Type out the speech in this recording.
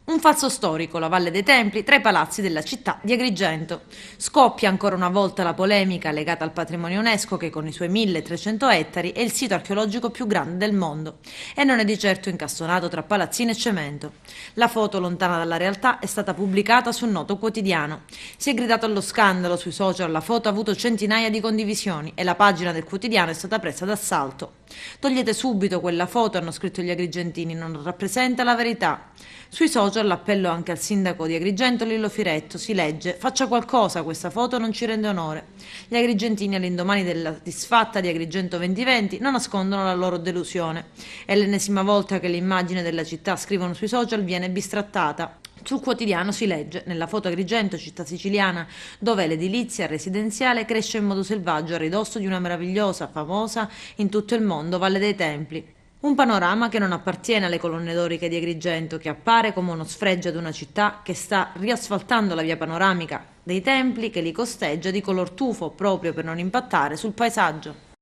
Un falso storico, la Valle dei Templi, tra i palazzi della città di Agrigento. Scoppia ancora una volta la polemica legata al patrimonio UNESCO che con i suoi 1300 ettari è il sito archeologico più grande del mondo e non è di certo incastonato tra palazzine e cemento. La foto, lontana dalla realtà, è stata pubblicata su un noto quotidiano. Si è gridato allo scandalo sui social, la foto ha avuto centinaia di condivisioni e la pagina del quotidiano è stata presa d'assalto. Togliete subito quella foto, hanno scritto gli agrigentini, non rappresenta la verità. Sui social l'appello anche al sindaco di Agrigento Lillo Firetto, si legge: faccia qualcosa, questa foto non ci rende onore. Gli agrigentini all'indomani della disfatta di Agrigento 2020 non nascondono la loro delusione. È l'ennesima volta che l'immagine della città, scrivono sui social, viene bistrattata. Sul quotidiano si legge: nella foto Agrigento, città siciliana, dove l'edilizia residenziale cresce in modo selvaggio a ridosso di una meravigliosa, famosa in tutto il mondo, Valle dei Templi. Un panorama che non appartiene alle colonne doriche di Agrigento, che appare come uno sfregio ad una città che sta riasfaltando la via panoramica dei templi che li costeggia di color tufo proprio per non impattare sul paesaggio.